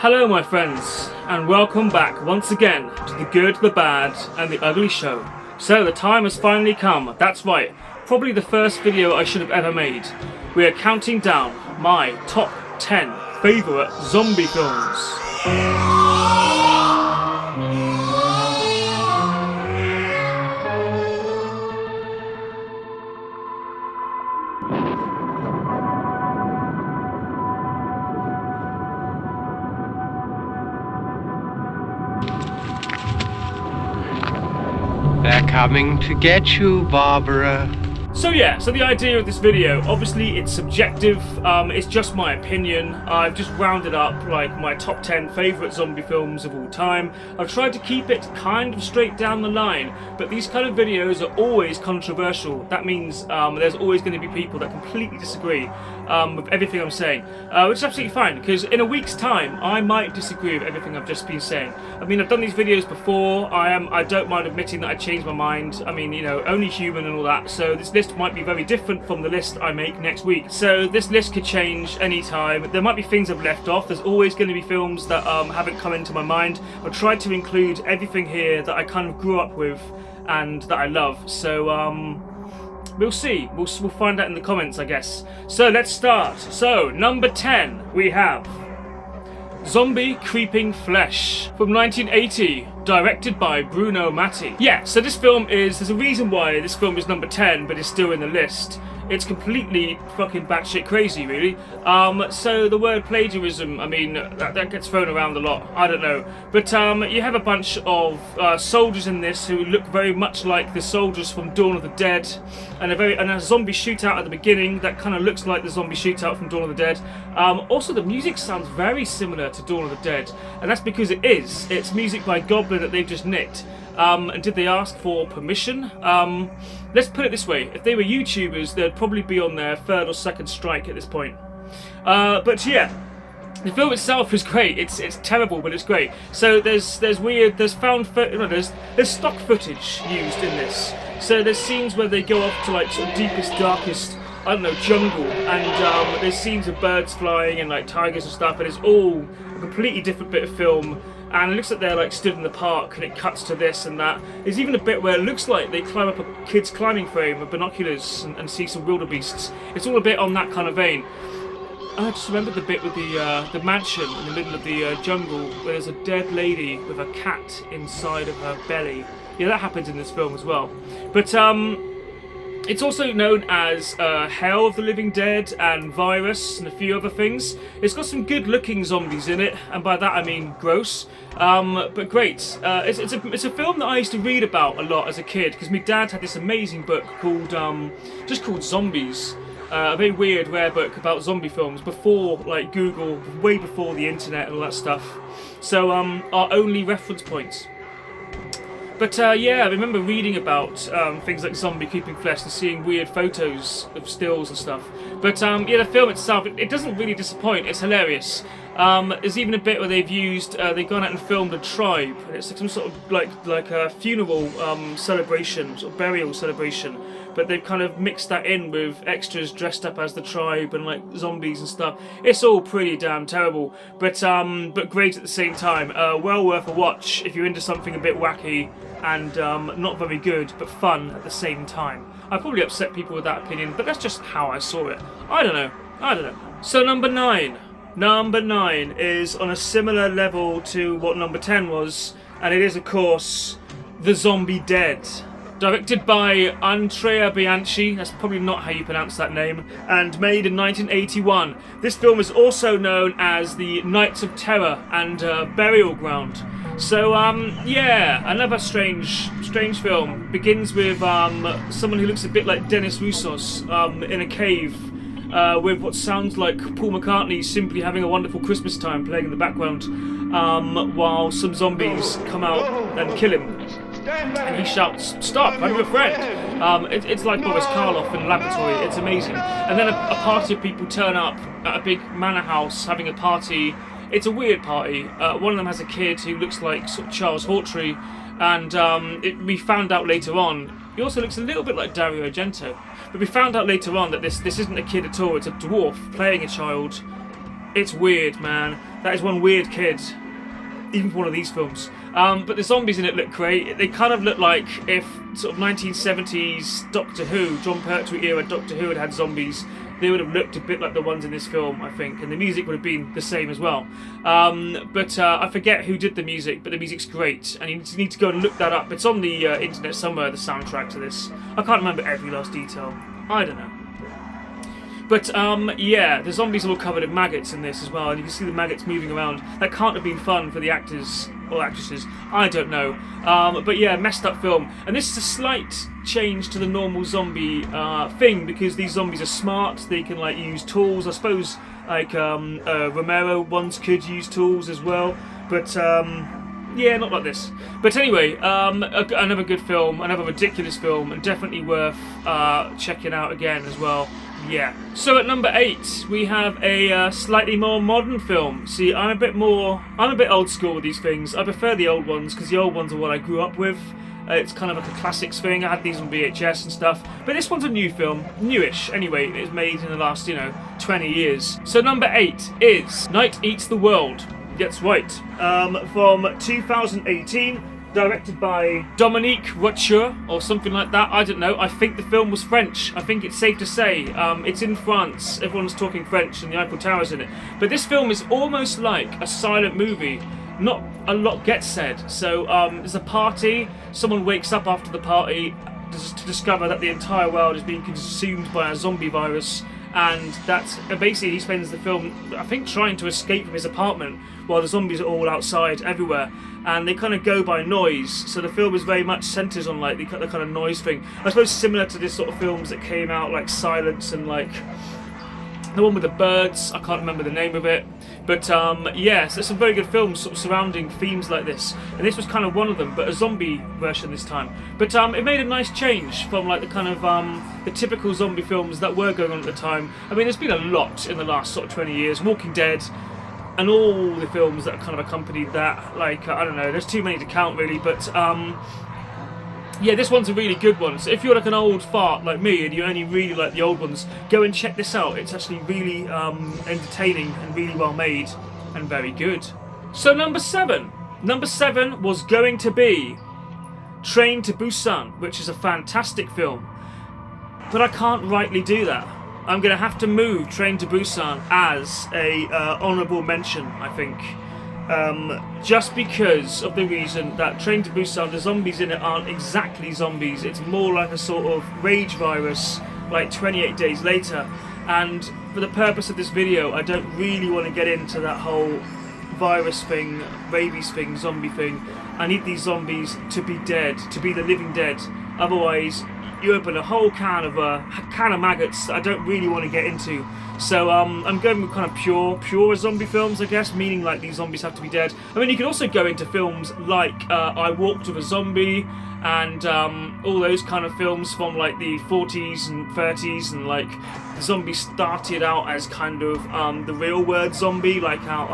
Hello my friends, and welcome back once again to the good, the bad, and the ugly show. So the time has finally come, that's right, probably the first video I should have ever made. We are counting down my top 10 favourite zombie films. They're coming to get you, Barbara. So the idea of this video, obviously it's subjective, it's just my opinion. I've just rounded up like my top 10 favourite zombie films of all time. I've tried to keep it kind of straight down the line, but these kind of videos are always controversial. That means there's always going to be people that completely disagree with everything I'm saying, which is absolutely fine, because in a week's time I might disagree with everything I've just been saying. I mean, I've done these videos before, I don't mind admitting that I changed my mind. I mean, you know, only human and all that, so this list might be very different from the list I make next week. So this list could change anytime. There might be things I've left off. There's always going to be films that haven't come into my mind. I've tried to include everything here that I kind of grew up with and that I love. So we'll see. We'll find out in the comments, I guess. So let's start. So number 10 we have Zombie Creeping Flesh from 1980, directed by Bruno Matti. Yeah, so this film there's a reason why this film is number 10 but is still in the list. It's completely fucking batshit crazy, really. So the word plagiarism, I mean, that gets thrown around a lot. I don't know. But you have a bunch of soldiers in this who look very much like the soldiers from Dawn of the Dead, and a zombie shootout at the beginning that kind of looks like the zombie shootout from Dawn of the Dead. Also, the music sounds very similar to Dawn of the Dead, and that's because it is. It's music by Goblin that they've just nicked. And did they ask for permission? Let's put it this way, if they were YouTubers, they'd probably be on their third or second strike at this point. But yeah, the film itself is great. It's terrible, but it's great. So there's stock footage used in this. So there's scenes where they go off to like sort of deepest, darkest, I don't know, jungle, and there's scenes of birds flying and like tigers and stuff, and it's all a completely different bit of film. And it looks like they're like stood in the park, and it cuts to this and that. There's even a bit where it looks like they climb up a kid's climbing frame with binoculars and see some wildebeests. It's all a bit on that kind of vein. I just remembered the bit with the mansion in the middle of the jungle where there's a dead lady with a cat inside of her belly. Yeah, that happens in this film as well. But it's also known as Hell of the Living Dead and Virus and a few other things. It's got some good looking zombies in it, and by that I mean gross, but great. It's a film that I used to read about a lot as a kid, because my dad had this amazing book called just called Zombies. A very weird, rare book about zombie films before like Google, way before the internet and all that stuff. So our only reference points. But yeah, I remember reading about things like Zombie Creeping Flesh and seeing weird photos of stills and stuff. But yeah, the film itself, it doesn't really disappoint. It's hilarious. There's even a bit where they've gone out and filmed a tribe. It's like some sort of like a funeral celebration, sort of burial celebration. But they've kind of mixed that in with extras dressed up as the tribe and like zombies and stuff. It's all pretty damn terrible, but great at the same time. Well worth a watch if you're into something a bit wacky and not very good, but fun at the same time. I probably upset people with that opinion, but that's just how I saw it. I don't know. So number 9. Number 9 is on a similar level to what number 10 was, and it is of course The Zombie Dead. Directed by Andrea Bianchi, that's probably not how you pronounce that name, and made in 1981. This film is also known as The Nights of Terror and Burial Ground. So yeah, another strange film. Begins with someone who looks a bit like Dennis Roussos in a cave with what sounds like Paul McCartney simply having a wonderful Christmas time playing in the background while some zombies come out and kill him. And he shouts, "Stop, I'm your friend." It's like Boris Karloff in Laboratory. It's amazing. And then a party of people turn up at a big manor house having a party. It's a weird party. One of them has a kid who looks like sort of Charles Hawtrey, and we found out later on, he also looks a little bit like Dario Argento. But we found out later on that this isn't a kid at all, it's a dwarf playing a child. It's weird, man. That is one weird kid. Even for one of these films. But the zombies in it look great. They kind of look like if sort of 1970s Doctor Who, John Pertwee era Doctor Who had zombies, they would have looked a bit like the ones in this film, I think, and the music would have been the same as well. But I forget who did the music, but the music's great, and you need to go and look that up. It's on the internet somewhere, the soundtrack to this. I can't remember every last detail. I don't know. But, yeah, the zombies are all covered in maggots in this as well, and you can see the maggots moving around. That can't have been fun for the actors or actresses. I don't know. But, yeah, messed up film. And this is a slight change to the normal zombie thing, because these zombies are smart. They can, like, use tools. I suppose, like, Romero ones could use tools as well. But, yeah, not like this. But anyway, another good film, another ridiculous film, and definitely worth checking out again as well. Yeah. So at number 8, we have a slightly more modern film. See, I'm a bit old school with these things. I prefer the old ones because the old ones are what I grew up with. It's kind of like a classics thing. I had these on VHS and stuff. But this one's a new film, newish anyway. It was made in the last, 20 years. So number 8 is Night Eats the World. That's right. From 2018. Directed by Dominique Rocher or something like that. I don't know. I think the film was French. I think it's safe to say. It's in France. Everyone's talking French and the Eiffel Tower's in it. But this film is almost like a silent movie. Not a lot gets said. So there's a party. Someone wakes up after the party to discover that the entire world is being consumed by a zombie virus. And that's basically he spends the film, I think, trying to escape from his apartment while the zombies are all outside everywhere, and they kind of go by noise. So the film is very much centres on like the kind of noise thing. I suppose similar to this sort of films that came out like Silence and like the one with the birds. I can't remember the name of it, but yeah, so there's some very good films sort of surrounding themes like this, and this was kind of one of them, but a zombie version this time. But it made a nice change from like the kind of the typical zombie films that were going on at the time. I mean, there's been a lot in the last sort of 20 years. Walking Dead and all the films that kind of accompanied that. Like I don't know, there's too many to count really, but yeah, this one's a really good one. So if you're like an old fart like me and you only really like the old ones, go and check this out. It's actually really entertaining and really well made and very good. So number 7. Number 7 was going to be Train to Busan, which is a fantastic film. But I can't rightly do that. I'm going to have to move Train to Busan as a honourable mention, I think. Just because of the reason that Train to Busan, the zombies in it aren't exactly zombies. It's more like a sort of rage virus, like 28 Days Later. And for the purpose of this video, I don't really want to get into that whole virus thing, rabies thing, zombie thing. I need these zombies to be dead, to be the living dead. Otherwise, you open a whole can of maggots that I don't really want to get into. So I'm going with kind of pure zombie films, I guess, meaning like these zombies have to be dead. I mean, you could also go into films like I Walked with a Zombie and all those kind of films from like the 40s and 30s, and like the zombie started out as kind of the real word zombie, like how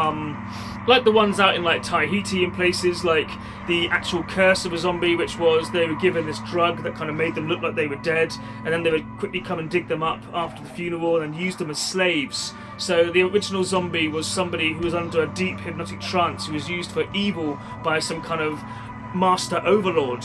like the ones out in like Tahiti and places, like the actual curse of a zombie, which was they were given this drug that kind of made them look like they were dead, and then they would quickly come and dig them up after the funeral and use them as slaves. So the original zombie was somebody who was under a deep hypnotic trance, who was used for evil by some kind of master overlord,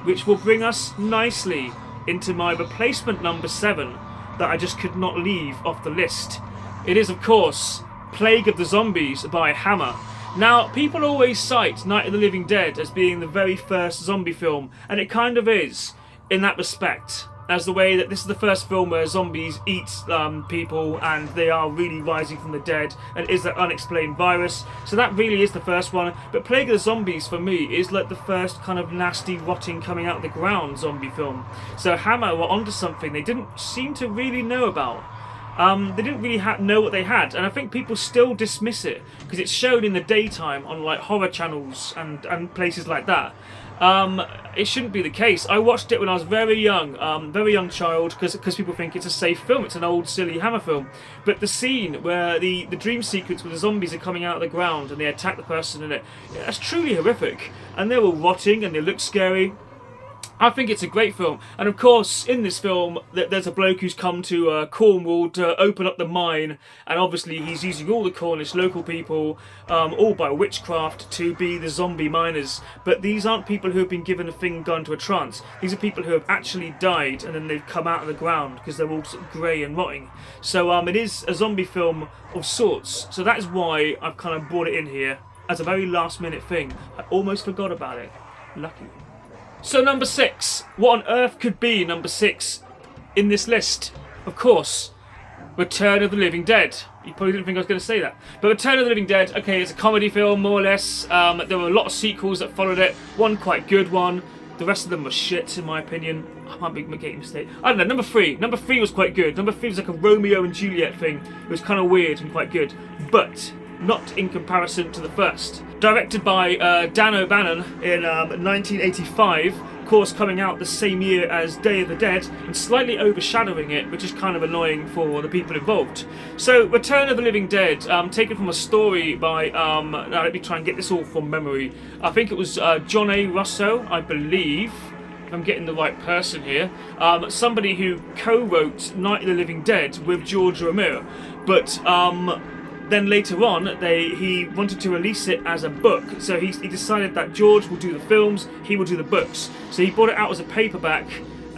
which will bring us nicely into my replacement number 7 that I just could not leave off the list. It is, of course, Plague of the Zombies by Hammer. Now, people always cite Night of the Living Dead as being the very first zombie film, and it kind of is in that respect, as the way that this is the first film where zombies eat people and they are really rising from the dead and is that unexplained virus. So that really is the first one. But Plague of the Zombies for me is like the first kind of nasty, rotting, coming out of the ground zombie film. So Hammer were onto something they didn't seem to really know about. They didn't really know what they had, and I think people still dismiss it because it's shown in the daytime on like horror channels and places like that. It shouldn't be the case. I watched it when I was very young child, because people think it's a safe film. It's an old silly Hammer film. But the scene where the dream sequence where the zombies are coming out of the ground and they attack the person in it, that's truly horrific. And they're all rotting and they look scary. I think it's a great film, and of course in this film there's a bloke who's come to Cornwall to open up the mine, and obviously he's using all the Cornish local people, all by witchcraft, to be the zombie miners. But these aren't people who have been given a thing, gone to a trance. These are people who have actually died and then they've come out of the ground because they're all sort of grey and rotting. So it is a zombie film of sorts, so that is why I've kind of brought it in here as a very last minute thing. I almost forgot about it. Lucky. So number 6. What on earth could be number 6 in this list? Of course, Return of the Living Dead. You probably didn't think I was going to say that. But Return of the Living Dead, okay, it's a comedy film, more or less. There were a lot of sequels that followed it. One quite good one. The rest of them were shit, in my opinion. I might be making a mistake. I don't know, number 3. Number 3 was quite good. Number 3 was like a Romeo and Juliet thing. It was kind of weird and quite good. But not in comparison to the first. Directed by Dan O'Bannon in 1985, of course coming out the same year as Day of the Dead, and slightly overshadowing it, which is kind of annoying for the people involved. So, Return of the Living Dead, taken from a story by, now let me try and get this all from memory. I think it was John A. Russo, I believe, if I'm getting the right person here. Somebody who co-wrote Night of the Living Dead with George Romero, but then later on, he wanted to release it as a book, so he decided that George will do the films, he will do the books. So he brought it out as a paperback,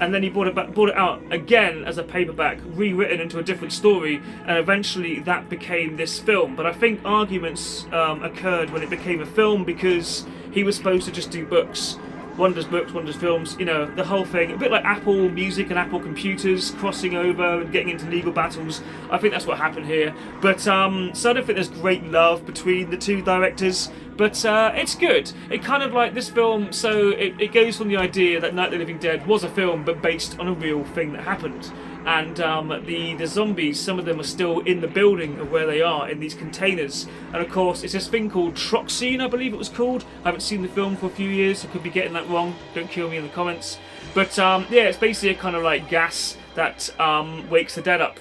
and then he brought it out again as a paperback, rewritten into a different story, and eventually that became this film. But I think arguments occurred when it became a film because he was supposed to just do books. One does books, one does films, you know, the whole thing. A bit like Apple Music and Apple Computers crossing over and getting into legal battles. I think that's what happened here. But, so I don't think there's great love between the two directors. But it's good. It kind of like this film, so it goes from the idea that Night of the Living Dead was a film, but based on a real thing that happened. And the zombies, some of them are still in the building of where they are, in these containers. And of course, it's this thing called Troxine, I believe it was called. I haven't seen the film for a few years, I could be getting that wrong. Don't kill me in the comments. But yeah, it's basically a kind of like gas that wakes the dead up.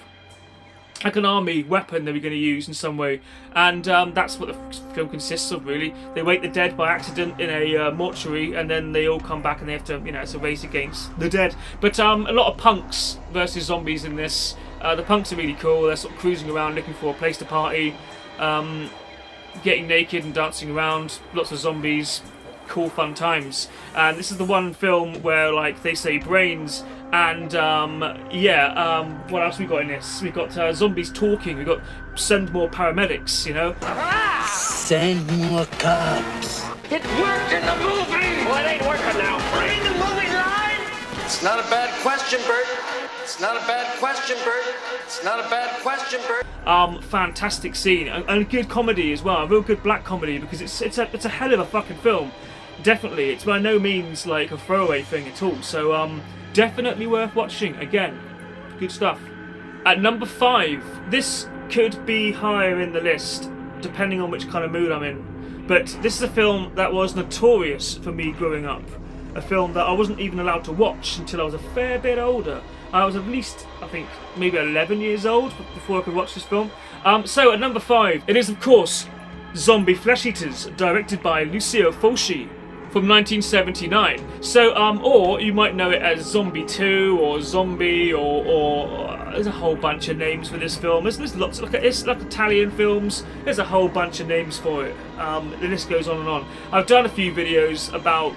Like an army weapon they were going to use in some way, and that's what the film consists of, really. They wake the dead by accident in a mortuary, and then they all come back and they have to, you know, it's a race against the dead. But a lot of punks versus zombies in this. The punks are really cool. They're sort of cruising around looking for a place to party, getting naked and dancing around. Lots of zombies. Cool fun times. And this is the one film where, like, they say brains. And what else we got in this? We got zombies talking. We got send more paramedics. You know. Send more cops. It worked in the movie. Well, it ain't working now. In the movie line. It's not a bad question, Bert. It's not a bad question, Bert. It's not a bad question, Bert. Fantastic scene and a good comedy as well. A real good black comedy, because it's a hell of a fucking film. Definitely, it's by no means like a throwaway thing at all. So definitely worth watching. Again, good stuff. At number 5, this could be higher in the list depending on which kind of mood I'm in. But this is a film that was notorious for me growing up. A film that I wasn't even allowed to watch until I was a fair bit older. I was at least, I think, maybe 11 years old before I could watch this film. So at number 5, it is of course Zombie Flesh Eaters, directed by Lucio Fulci, from 1979. So, or you might know it as Zombie 2 or Zombie, or there's a whole bunch of names for this film. There's lots. It's like Italian films. There's a whole bunch of names for it. The list goes on and on. I've done a few videos about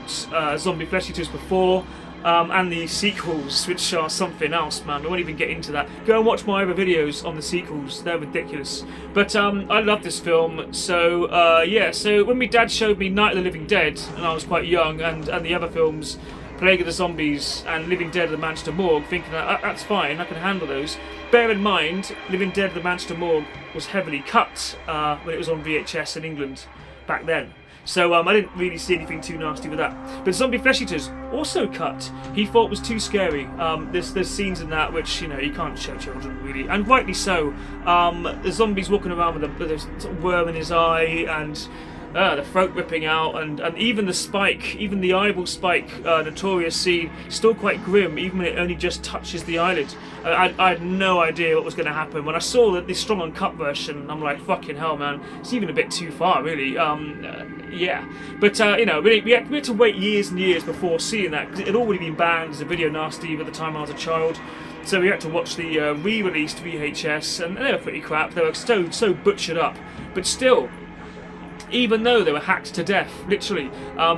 Zombie Flesh Eaters before. And the sequels, which are something else, man. I won't even get into that. Go and watch my other videos on the sequels. They're ridiculous. But I love this film. So yeah. So when my dad showed me Night of the Living Dead, and I was quite young, and the other films, Plague of the Zombies and Living Dead of the Manchester Morgue, thinking that's fine, I can handle those. Bear in mind, Living Dead of the Manchester Morgue was heavily cut when it was on VHS in England back then. So I didn't really see anything too nasty with that. But Zombie Flesh Eaters, also cut. He thought was too scary. There's scenes in that which, you know, you can't show children, really. And rightly so. The zombies walking around with a sort of worm in his eye, and the throat ripping out, and even the spike, even the eyeball spike, notorious scene, still quite grim, even when it only just touches the eyelid. I had no idea what was going to happen. When I saw the strong uncut version, I'm like, fucking hell, man, it's even a bit too far, really. Yeah, but you know, we had to wait years and years before seeing that, because it had already been banned as a video nasty by the time I was a child. So we had to watch the re-released VHS, and they were pretty crap. They were so butchered up, but still, even though they were hacked to death, literally,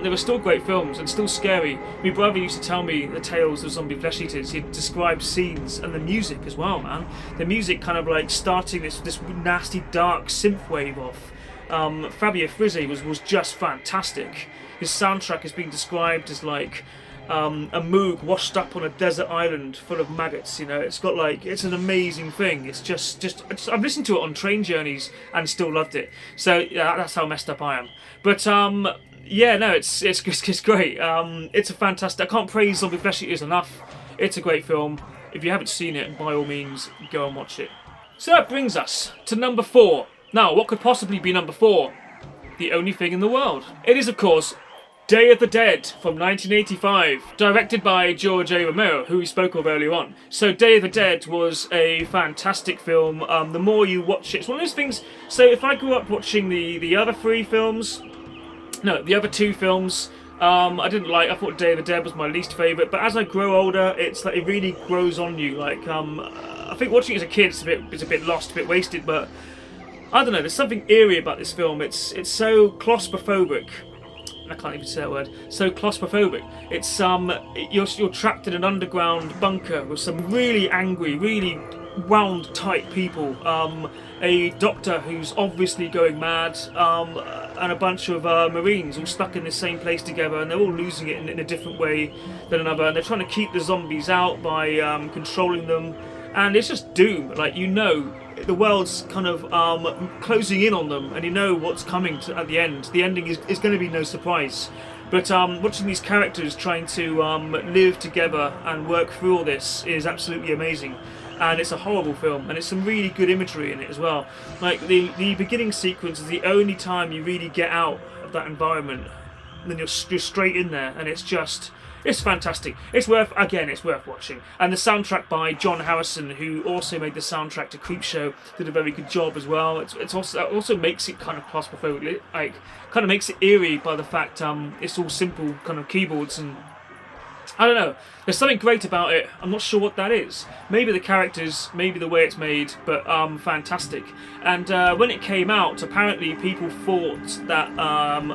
they were still great films and still scary. My brother used to tell me the tales of zombie flesh eaters. He'd describe scenes and the music as well, man. The music kind of like starting this nasty dark synthwave off. Fabio Frizzi was just fantastic. His soundtrack has been described as like a moog washed up on a desert island full of maggots. You know, it's got like, it's an amazing thing. It's just I've listened to it on train journeys and still loved it. So yeah, that's how messed up I am. But yeah, no, it's great. It's a fantastic. I can't praise Zombie Flesh Eaters enough. It's a great film. If you haven't seen it, by all means, go and watch it. So that brings us to number 4. Now, what could possibly be number 4? The only thing in the world. It is, of course, Day of the Dead from 1985, directed by George A. Romero, who we spoke of earlier on. So Day of the Dead was a fantastic film. The more you watch it, it's one of those things. So if I grew up watching the other 3 films, no, the other 2 films, I didn't like. I thought Day of the Dead was my least favourite. But as I grow older, it's like it really grows on you. Like I think watching it as a kid, it's a bit lost, a bit wasted. But I don't know. There's something eerie about this film. It's so claustrophobic. I can't even say that word. So claustrophobic. It's you're trapped in an underground bunker with some really angry, really wound tight people. A doctor who's obviously going mad, and a bunch of Marines all stuck in the same place together, and they're all losing it in a different way than another. And they're trying to keep the zombies out by controlling them, and it's just doom. Like, you know, the world's kind of closing in on them, and you know what's coming at the end. The ending is going to be no surprise. But watching these characters trying to live together and work through all this is absolutely amazing. And it's a horrible film, and it's some really good imagery in it as well. Like the beginning sequence is the only time you really get out of that environment. And then you're straight in there, and it's fantastic. It's worth watching. And the soundtrack by John Harrison, who also made the soundtrack to Creepshow, did a very good job as well. It also makes it kind of claustrophobic, like kind of makes it eerie by the fact it's all simple kind of keyboards, and I don't know. There's something great about it. I'm not sure what that is. Maybe the characters, maybe the way it's made, but fantastic. And when it came out, apparently people thought that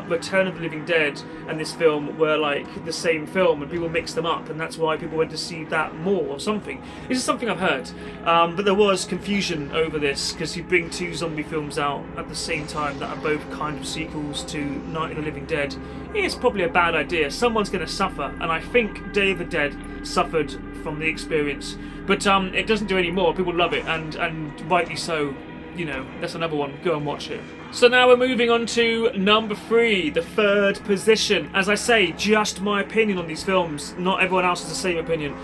Return of the Living Dead and this film were like the same film, and people mixed them up, and that's why people went to see that more or something. This is something I've heard. But there was confusion over this, because you bring 2 zombie films out at the same time that are both kind of sequels to Night of the Living Dead. It's probably a bad idea. Someone's going to suffer, and I think Day of the Dead suffered from the experience. But it doesn't do any more. People love it, and rightly so. You know, that's another one. Go and watch it. So now we're moving on to number 3, the third position. As I say, just my opinion on these films. Not everyone else has the same opinion.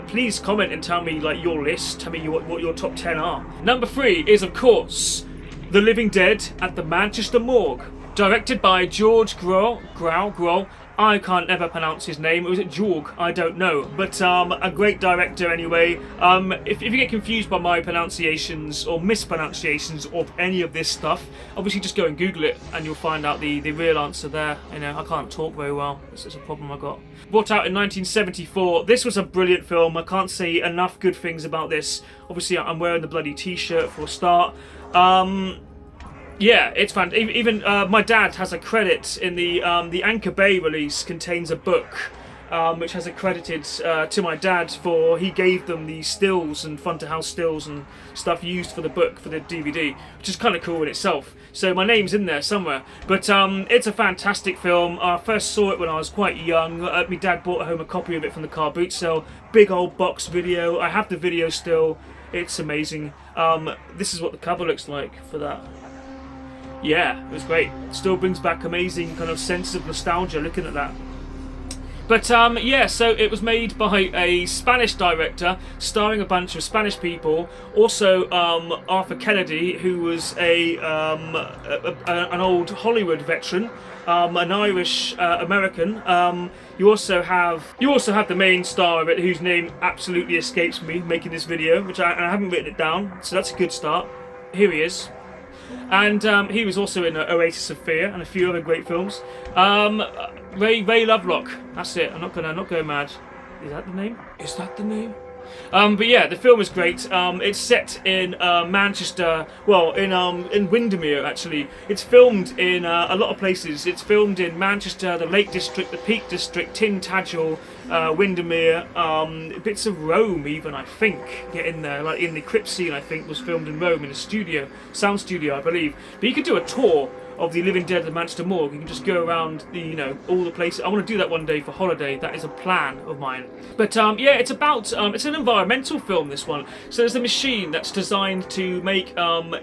Please comment and tell me like your list. Tell me what your top 10 are. Number 3 is, of course, The Living Dead at the Manchester Morgue. Directed by George Grow. I can't ever pronounce his name. Was it Jorg? I don't know. But a great director anyway. If you get confused by my pronunciations or mispronunciations of any of this stuff, obviously just go and Google it and you'll find out the real answer there. You know, I can't talk very well. This is a problem I got. Brought out in 1974. This was a brilliant film. I can't say enough good things about this. Obviously, I'm wearing the bloody t-shirt for a start. Yeah, it's fun. Even my dad has a credit in the Anchor Bay release. Contains a book which has accredited to my dad for he gave them the stills and front of house stills and stuff used for the book for the DVD, which is kind of cool in itself. So my name's in there somewhere. But it's a fantastic film. I first saw it when I was quite young. My dad brought home a copy of it from the car boot sale. Big old box video. I have the video still. It's amazing. This is what the cover looks like for that. Yeah, it was great. Still brings back amazing kind of sense of nostalgia looking at that. But yeah, so it was made by a Spanish director, starring a bunch of Spanish people. Also, Arthur Kennedy, who was an old Hollywood veteran, an Irish American. You also have the main star of it, whose name absolutely escapes me, making this video, which I haven't written it down, so that's a good start. Here he is. And he was also in Oasis of Fear and a few other great films. Ray Lovelock. That's it. I'm not going mad. Is that the name? Is that the name? But yeah, the film is great. It's set in Manchester, well, in Windermere actually. It's filmed in a lot of places. It's filmed in Manchester, the Lake District, the Peak District, Tintagel, Windermere, bits of Rome even, I think, get in there. Like in the crypt scene, I think, was filmed in Rome in a studio, sound studio, I believe. But you could do a tour of the Living Dead of the Manchester Morgue. You can just go around the, all the places. I want to do that one day for holiday. That is a plan of mine. But yeah, it's about it's an environmental film, this one. So there's a machine that's designed to make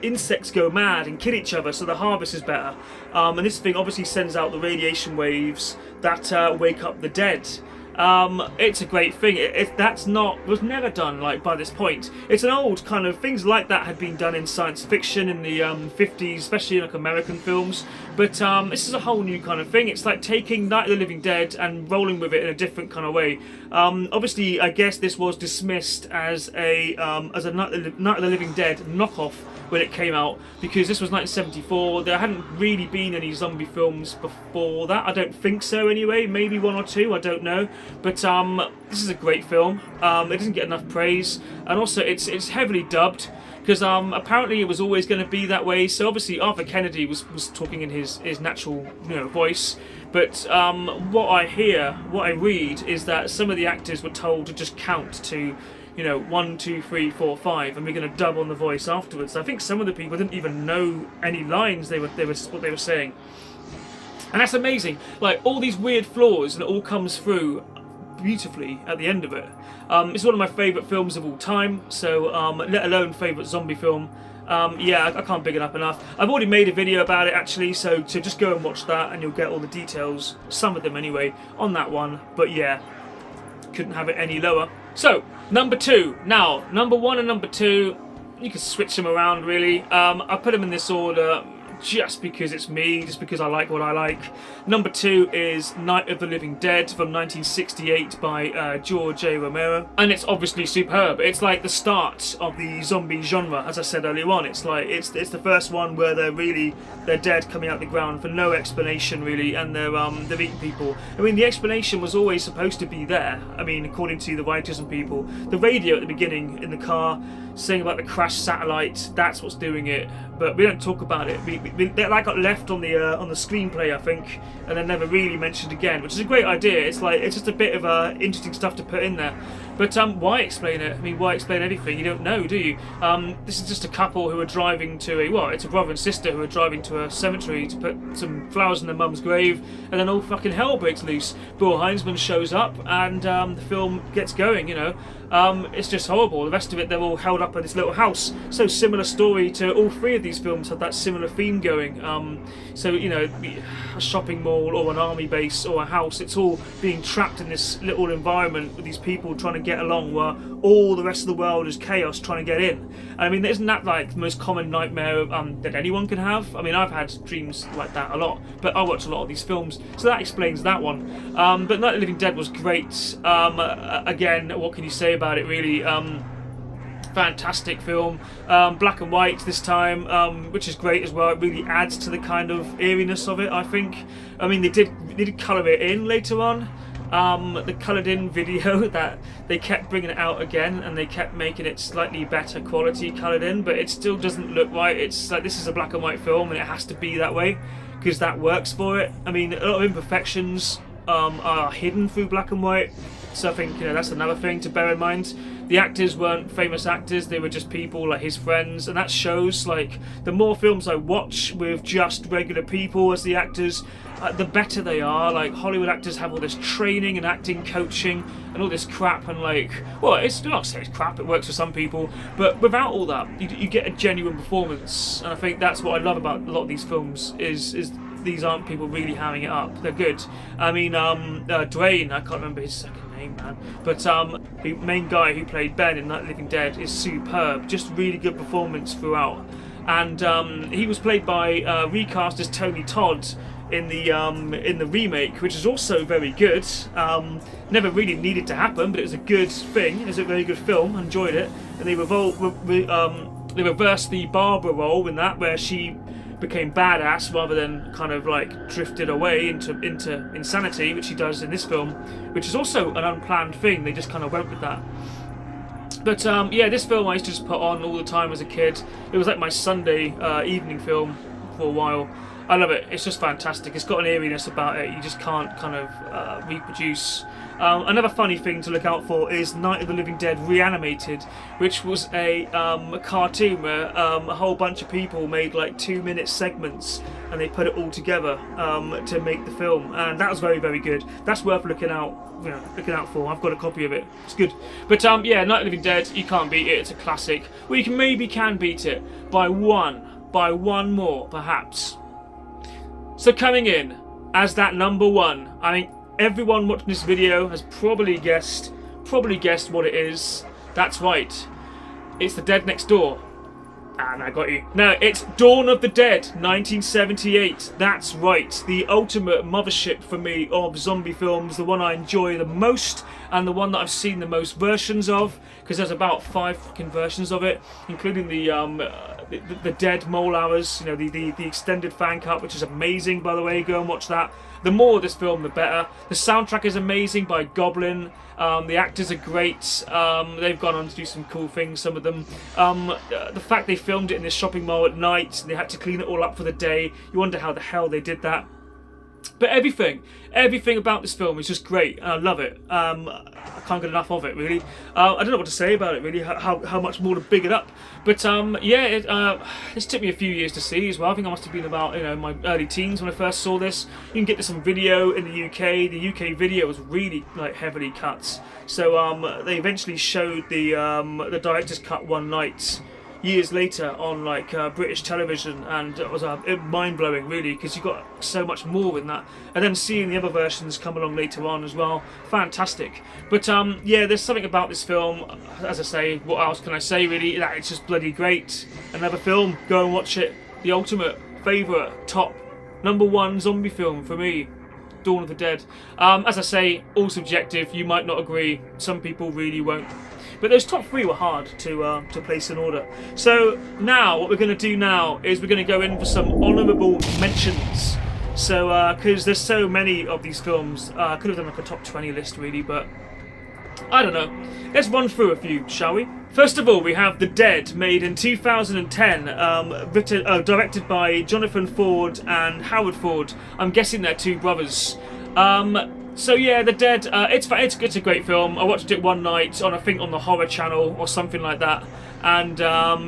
insects go mad and kill each other, so the harvest is better. And this thing obviously sends out the radiation waves that wake up the dead. It's a great thing. Was never done like by this point. It's an old kind of, things like that had been done in science fiction in the 50s, especially in like American films. But this is a whole new kind of thing. It's like taking Night of the Living Dead and rolling with it in a different kind of way. Obviously, I guess this was dismissed as a Night of the Living Dead knockoff when it came out, because this was 1974. There hadn't really been any zombie films before that. I don't think so anyway. Maybe one or two, I don't know. But this is a great film. It doesn't get enough praise, and also it's heavily dubbed, because apparently it was always going to be that way. So obviously Arthur Kennedy was talking in his natural voice. But what I read is that some of the actors were told to just count to 1, 2, 3, 4, 5, and we're going to dub on the voice afterwards. I think some of the people didn't even know any lines what they were saying, and that's amazing. Like all these weird flaws, and it all comes through beautifully at the end of it. It's one of my favourite films of all time. So let alone favourite zombie film. Yeah, I can't big it up enough. I've already made a video about it actually, so just go and watch that, and you'll get all the details, some of them anyway, on that one. But yeah, couldn't have it any lower. So, number 2. Now, number 1 and number 2, you can switch them around really. I put them in this order just because it's me, just because I like what I like. Number 2 is Night of the Living Dead from 1968 by George A. Romero, and it's obviously superb. It's like the start of the zombie genre, as I said earlier on. It's like it's the first one where they're dead coming out of the ground for no explanation really, and they're eating people. I mean, the explanation was always supposed to be there. I mean, according to the writers and people, the radio at the beginning in the car saying about the crashed satellite, that's what's doing it, but we don't talk about it. That got left on the screenplay, I think, and then never really mentioned again, which is a great idea. It's just a bit of interesting stuff to put in there. But why explain it? I mean, why explain anything? You don't know, do you? This is just a couple who are driving to it's a brother and sister who are driving to a cemetery to put some flowers in their mum's grave, and then all fucking hell breaks loose. Bill Heinzman shows up, and the film gets going. It's just horrible. The rest of it, they're all held up in this little house. So similar story to all three of these films have that similar theme going. So a shopping mall or an army base or a house, it's all being trapped in this little environment with these people trying to get along, where all the rest of the world is chaos trying to get in. And I mean, isn't that like the most common nightmare that anyone can have? I mean, I've had dreams like that a lot, but I watch a lot of these films, so that explains that one. But Night of the Living Dead was great. Again, what can you say about it really? Fantastic film, black and white this time, which is great as well. It really adds to the kind of eeriness of it, I think. I mean, they did colour it in later on. The coloured in video that they kept bringing it out again, and they kept making it slightly better quality coloured in, but it still doesn't look right. It's like, this is a black and white film, and it has to be that way because that works for it. I mean, a lot of imperfections are hidden through black and white, so I think that's another thing to bear in mind. The actors weren't famous actors, they were just people like his friends, and that shows. Like, the more films I watch with just regular people as the actors, the better they are. Like, Hollywood actors have all this training and acting coaching and all this crap, and it's not to say it's crap, it works for some people, but without all that, you get a genuine performance. And I think that's what I love about a lot of these films is these aren't people really hamming it up. They're good. I mean, Dwayne, I can't remember his second name, man, but the main guy who played Ben in Night of the Living Dead is superb. Just really good performance throughout. And he was played by recast as Tony Todd in the remake, which is also very good. Never really needed to happen, but it was a good thing. It was a very good film. I enjoyed it. And they reversed the Barbara role in that, where she became badass rather than kind of like drifted away into insanity, which she does in this film, which is also an unplanned thing. They just kind of went with that. But yeah, this film I used to just put on all the time as a kid. It was like my Sunday evening film for a while. I love it. It's just fantastic. It's got an eeriness about it you just can't kind of reproduce. Another funny thing to look out for is Night of the Living Dead Reanimated, which was a cartoon where a whole bunch of people made like 2-minute segments and they put it all together to make the film, and that was very, very good. That's worth looking out for. I've got a copy of it. It's good. But yeah, Night of the Living Dead, you can't beat it. It's a classic. Well, you can beat it by one more, perhaps. So coming in as that number one, I think everyone watching this video has probably guessed what it is. That's right. It's The Dead Next Door. And I got you. No, it's Dawn of the Dead, 1978. That's right. The ultimate mothership for me of zombie films. The one I enjoy the most and the one that I've seen the most versions of. Because there's about 5 fucking versions of it, including the Dead Mole Hours, you know, the extended fan cut, which is amazing, by the way. Go and watch that. The more of this film, the better. The soundtrack is amazing by Goblin. The actors are great. They've gone on to do some cool things, some of them. The fact they filmed it in this shopping mall at night, they had to clean it all up for the day. You wonder how the hell they did that. But everything about this film is just great, and I love it. I can't get enough of it, really. I don't know what to say about it, really, how much more to big it up. But yeah, this took me a few years to see as well. I think I must have been about, you know, my early teens when I first saw this. You can get this on video in the UK. The UK video was really like heavily cut, so they eventually showed the director's cut one night, years later, on like British television, and it was mind-blowing, really, because you got so much more in that, and then seeing the other versions come along later on as well, fantastic. But yeah, there's something about this film, as I say, what else can I say, really, that it's just bloody great. Another film, go and watch it. The ultimate favourite, top, number one zombie film for me, Dawn of the Dead. As I say, all subjective, you might not agree, some people really won't. But those top 3 were hard to place in order. So now, what we're going to do now is we're going to go in for some honourable mentions. So, because there's so many of these films, I could have done like a top 20 list, really, but I don't know. Let's run through a few, shall we? First of all, we have The Dead, made in 2010, directed by Jonathan Ford and Howard Ford. I'm guessing they're 2 brothers. So yeah, The Dead, it's a great film. I watched it one night on, I think, on the Horror Channel or something like that, and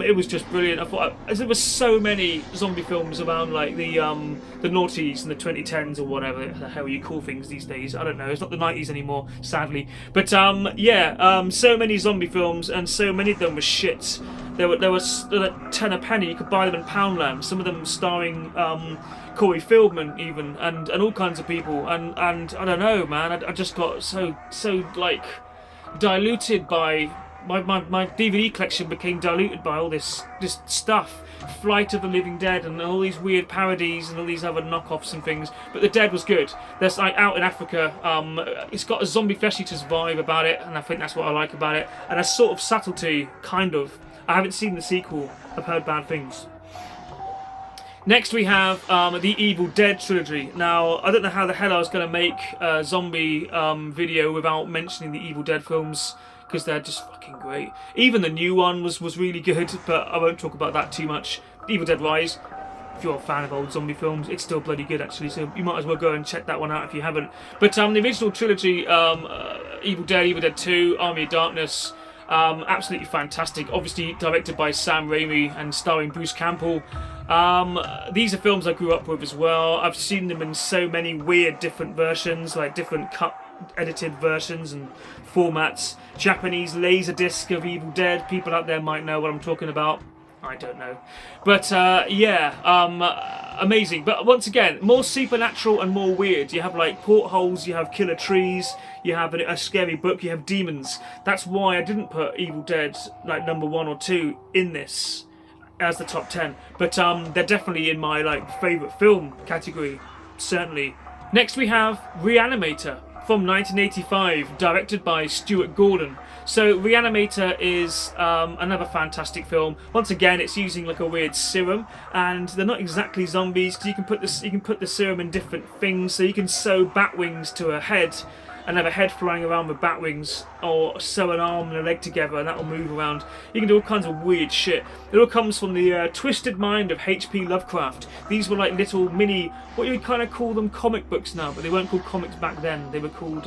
it was just brilliant. I thought there was so many zombie films around, like the noughties and the 2010s or whatever the hell you call things these days. I don't know. It's not the 90s anymore, sadly. But yeah, so many zombie films, and so many of them were shit. There was 10 a penny. You could buy them in Poundland. Some of them starring Corey Feldman even, and all kinds of people, and I don't know, man, I just got so like diluted by my DVD collection became diluted by all this stuff, Flight of the Living Dead and all these weird parodies and all these other knockoffs and things. But The Dead was good. There's like out in Africa, it's got a zombie flesh eaters vibe about it, and I think that's what I like about it, and a sort of subtlety, kind of. I haven't seen the sequel, I've heard bad things. Next we have the Evil Dead Trilogy. Now, I don't know how the hell I was going to make a zombie video without mentioning the Evil Dead films, because they're just fucking great. Even the new one was really good, but I won't talk about that too much. Evil Dead Rise, if you're a fan of old zombie films, it's still bloody good actually, so you might as well go and check that one out if you haven't. But the original trilogy, Evil Dead 2, Army of Darkness, absolutely fantastic. Obviously directed by Sam Raimi and starring Bruce Campbell. These are films I grew up with as well. I've seen them in so many weird different versions, like different cut edited versions and formats. Japanese Laserdisc of Evil Dead, people out there might know what I'm talking about. I don't know. But amazing. But once again, more supernatural and more weird. You have like portholes, you have killer trees, you have a scary book, you have demons. That's why I didn't put Evil Dead like number 1 or 2 in this as the top 10. But they're definitely in my like favourite film category, certainly. Next we have Reanimator from 1985, directed by Stuart Gordon. So Reanimator is another fantastic film. Once again, it's using like a weird serum, and they're not exactly zombies because you can put the serum in different things. So you can sew bat wings to a head and have a head flying around with bat wings, or sew an arm and a leg together and that'll move around. You can do all kinds of weird shit. It all comes from the twisted mind of H.P. Lovecraft. These were like little mini, what you would kind of call them, comic books now, but they weren't called comics back then. They were called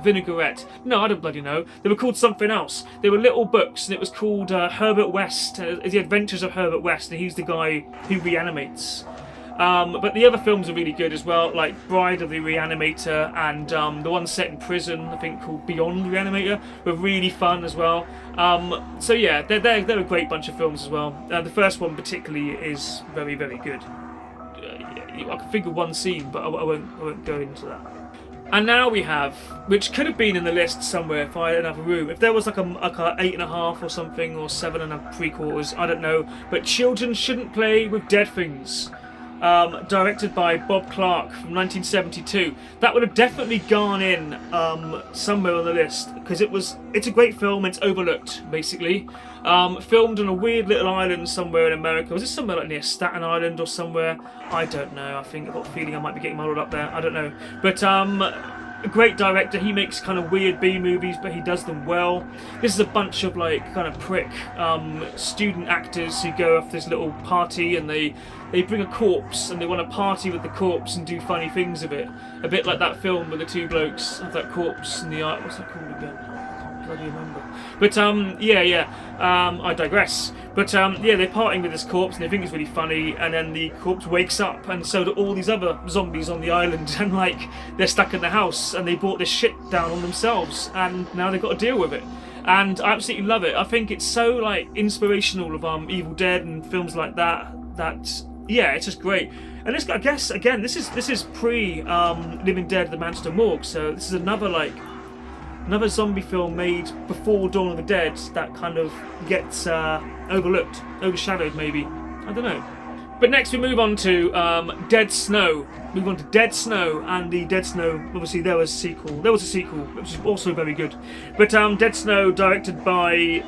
Vinaigrette. No, I don't bloody know. They were called something else. They were little books, and it was called Herbert West, The Adventures of Herbert West, and he's the guy who reanimates. But the other films are really good as well, like Bride of the Reanimator and the one set in prison, I think called Beyond Reanimator, were really fun as well. So yeah, they're a great bunch of films as well. The first one particularly is very, very good. I can think of one scene, but I won't go into that. And now we have, which could have been in the list somewhere if I had another room. If there was like a 8.5 or something, or 7 3/4, I don't know. But Children Shouldn't Play with Dead Things. Directed by Bob Clark from 1972. That would have definitely gone in somewhere on the list because it's a great film. It's overlooked basically. Filmed on a weird little island somewhere in America. Was it somewhere like near Staten Island or somewhere? I don't know. I think I've got a feeling I might be getting muddled up there. I don't know. But a great director. He makes kind of weird B movies, but he does them well. This is a bunch of like kind of prick student actors who go off this little party, and they bring a corpse and they want to party with the corpse and do funny things with it. A bit like that film with the two blokes have that corpse in the art. What's that called again? I can't bloody remember. But I digress. But they're partying with this corpse and they think it's really funny, and then the corpse wakes up, and so do all these other zombies on the island, and like they're stuck in the house and they brought this shit down on themselves, and now they've got to deal with it. And I absolutely love it. I think it's so like inspirational of Evil Dead and films like that. Yeah, it's just great. And this, I guess, again, this is pre Living Dead: The Manchester Morgue, so this is another zombie film made before Dawn of the Dead that kind of gets overlooked, overshadowed maybe. I don't know. But next we move on to Dead Snow. Move on to Dead Snow, and the Dead Snow, obviously there was a sequel, which is also very good. But Dead Snow, directed by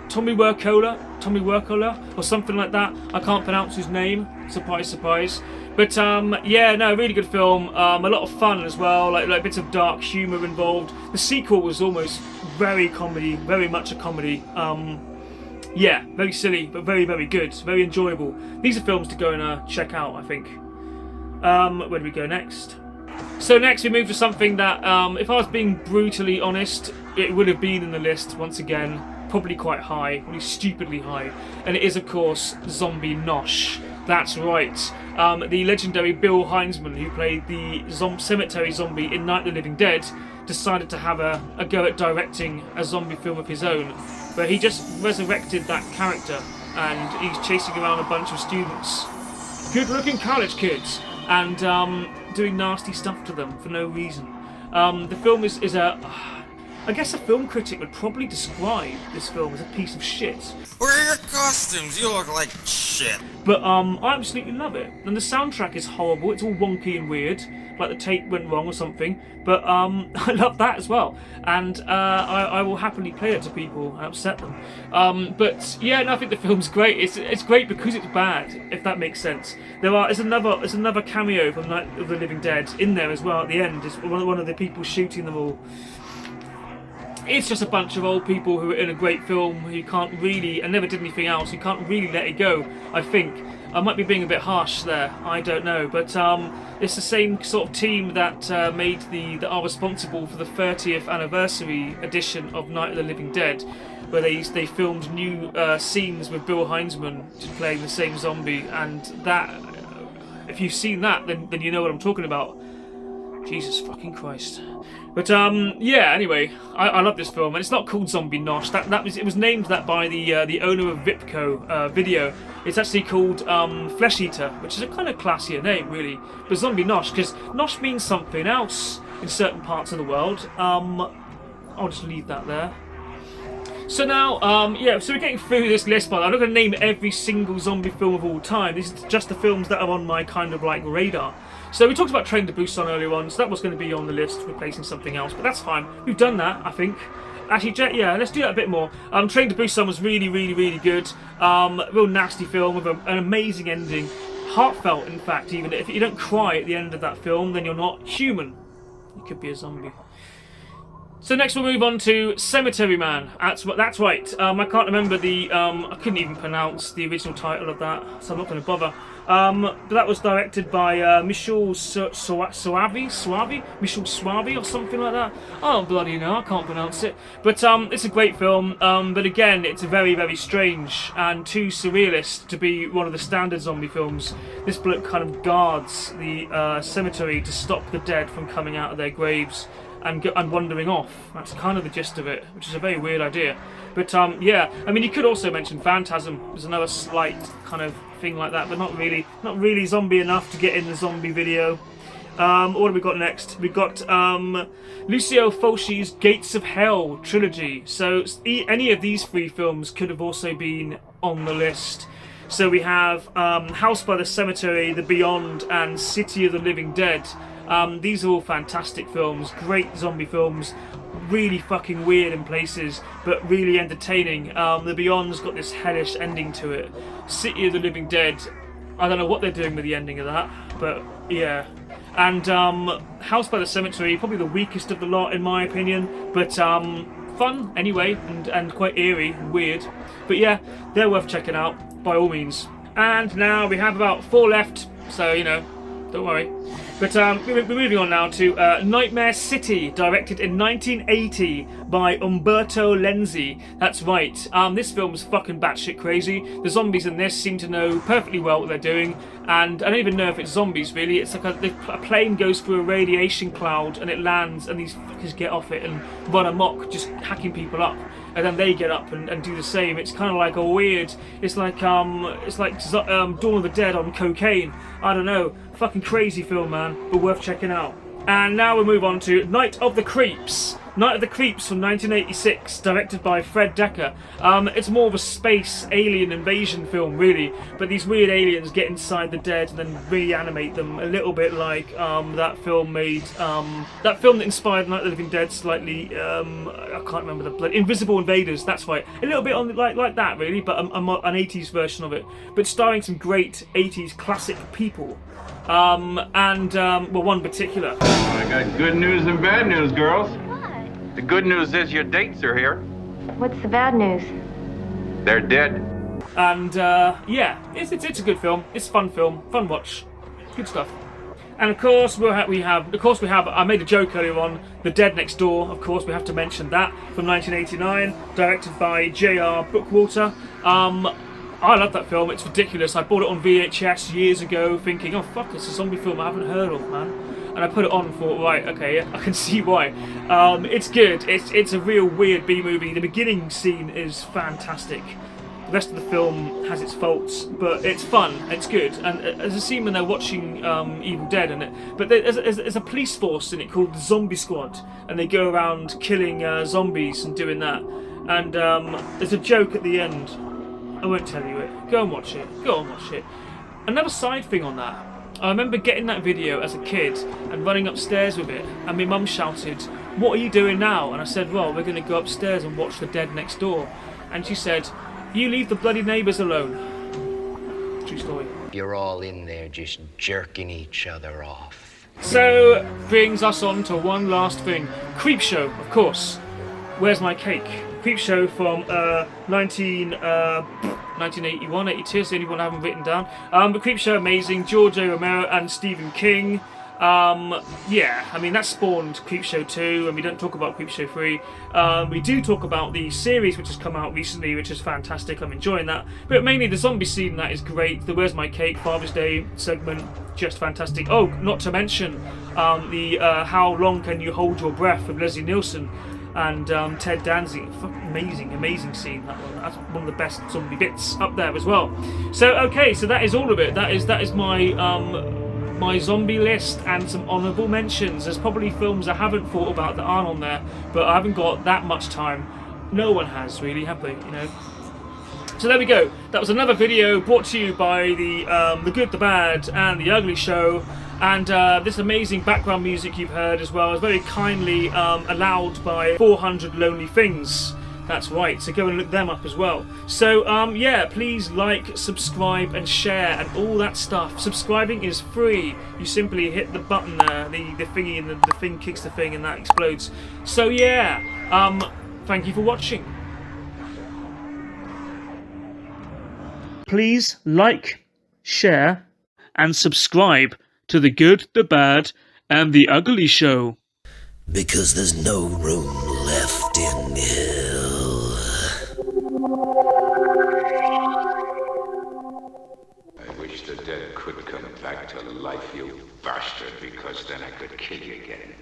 Tommy Wirkola, or something like that. I can't pronounce his name, surprise, surprise. But really good film. A lot of fun as well, like bits of dark humour involved. The sequel was almost very comedy, very much a comedy. Very silly, but very, very good, very enjoyable. These are films to go and check out, I think. Where do we go next? So next we move to something that, if I was being brutally honest, it would have been in the list once again, probably quite high, probably stupidly high, and it is of course Zombie Nosh. That's right. The legendary Bill Heinzman, who played the cemetery zombie in Night of the Living Dead, decided to have a go at directing a zombie film of his own, where he just resurrected that character and he's chasing around a bunch of students, good-looking college kids, and doing nasty stuff to them for no reason. The film is I guess a film critic would probably describe this film as a piece of shit. Where are your costumes? You look like shit. But I absolutely love it. And the soundtrack is horrible. It's all wonky and weird, like the tape went wrong or something. But I love that as well. And I will happily play it to people and upset them. I think the film's great. It's great because it's bad, if that makes sense. There's another cameo from Night of the Living Dead in there as well at the end. It's one of the people shooting them all. It's just a bunch of old people who are in a great film who can't really, and never did anything else, you can't really let it go, I think. I might be being a bit harsh there, I don't know, but it's the same sort of team that are responsible for the 30th anniversary edition of Night of the Living Dead, where they filmed new scenes with Bill Heinzman playing the same zombie, and that, if you've seen that, then you know what I'm talking about. Jesus fucking Christ. But yeah. Anyway, I love this film, and it's not called Zombie Nosh. It was named that by the owner of Vipco Video. It's actually called Flesh Eater, which is a kind of classier name, really. But Zombie Nosh, because Nosh means something else in certain parts of the world. I'll just leave that there. So now, yeah, so we're getting through this list, but I'm not going to name every single zombie film of all time. These are just the films that are on my kind of like radar. So we talked about Train to Busan earlier on, so that was going to be on the list, replacing something else, but that's fine. We've done that, I think. Actually, yeah, let's do that a bit more. Train to Busan was really, really, really good. Real nasty film with an amazing ending. Heartfelt, in fact, even. If you don't cry at the end of that film, then you're not human. You could be a zombie. So next we'll move on to Cemetery Man. That's right. I can't remember I couldn't even pronounce the original title of that, so I'm not going to bother. But that was directed by Michel Suavi or something like that. I don't bloody know, I can't pronounce it. But it's a great film, but again, it's very, very strange and too surrealist to be one of the standard zombie films. This bloke kind of guards the cemetery to stop the dead from coming out of their graves and wandering off. That's kind of the gist of it, which is a very weird idea. But yeah, I mean, you could also mention Phantasm. There's another slight kind of thing like that, but not really zombie enough to get in the zombie video. What have we got next? We've got Lucio Fulci's Gates of Hell trilogy. So any of these three films could have also been on the list. So we have House by the Cemetery, The Beyond, and City of the Living Dead. These are all fantastic films, great zombie films, really fucking weird in places, but really entertaining. The Beyond's got this hellish ending to it. City of the Living Dead, I don't know what they're doing with the ending of that, but yeah. And House by the Cemetery, probably the weakest of the lot in my opinion, but fun anyway, and quite eerie and weird. But yeah, they're worth checking out, by all means. And now we have about 4 left, so you know, don't worry. But we're moving on now to Nightmare City, directed in 1980 by Umberto Lenzi. That's right, this film's fucking batshit crazy. The zombies in this seem to know perfectly well what they're doing, and I don't even know if it's zombies really. It's like a plane goes through a radiation cloud and it lands, and these fuckers get off it and run amok, just hacking people up. And then they get up and do the same. It's kind of like a weird. It's like Dawn of the Dead on cocaine. I don't know. Fucking crazy film, man, but worth checking out. And now we move on to Night of the Creeps. Night of the Creeps from 1986, directed by Fred Decker. It's more of a space alien invasion film, really, but these weird aliens get inside the dead and then reanimate them, a little bit like that film that inspired Night of the Living Dead slightly. I can't remember the blood. Invisible Invaders, that's right. A little bit on like that, really, but an 80s version of it, but starring some great 80s classic people. Well, one particular. I got good news and bad news, girls. The good news is your dates are here. What's the bad news? They're dead. And yeah, it's a good film. It's a fun film, fun watch, good stuff. And of course we have. I made a joke earlier on. The Dead Next Door. Of course we have to mention that from 1989, directed by J.R. Bookwalter. I love that film. It's ridiculous. I bought it on VHS years ago, thinking, oh fuck, it's a zombie film I haven't heard of, man. And I put it on and thought, right, okay, I can see why. It's good. It's a real weird B-movie. The beginning scene is fantastic. The rest of the film has its faults, but it's fun. It's good. And there's a scene when they're watching Evil Dead in it. But there's a police force in it called the Zombie Squad, and they go around killing zombies and doing that. And there's a joke at the end. I won't tell you it. Go and watch it. Another side thing on that. I remember getting that video as a kid and running upstairs with it, and my mum shouted, "What are you doing now?" And I said, "Well, we're going to go upstairs and watch The Dead Next Door." And she said, "You leave the bloody neighbours alone." True story. You're all in there just jerking each other off. So, brings us on to one last thing. Creepshow, of course. Where's My Cake? Creepshow from 1981, 82, so anyone I haven't written down. But Creepshow, amazing. George A. Romero and Stephen King. Yeah, I mean, that spawned Creepshow 2, and we don't talk about Creepshow 3. We do talk about the series which has come out recently, which is fantastic. I'm enjoying that. But mainly the zombie scene in that is great. The Where's My Cake Father's Day segment, just fantastic. Oh, not to mention the How Long Can You Hold Your Breath with Leslie Nielsen and Ted Danzig. Fucking amazing scene, that one. That's one of the best zombie bits up there as well. So, okay, so that is all of it. That is my my zombie list and some honourable mentions. There's probably films I haven't thought about that aren't on there, but I haven't got that much time. No one has, really, have they? You know. So there we go. That was another video brought to you by the Good, the Bad, and the Ugly Show. And this amazing background music you've heard as well is very kindly allowed by 400 Lonely Things. That's right, so go and look them up as well. So, yeah, please like, subscribe, and share, and all that stuff. Subscribing is free. You simply hit the button there, the thingy, and the thing kicks the thing, and that explodes. So, yeah, thank you for watching. Please like, share, and subscribe to The Good, the Bad, and the Ugly Show. Because there's no room left in hell. I wish the dead could come back to life, you bastard, because then I could kill you again.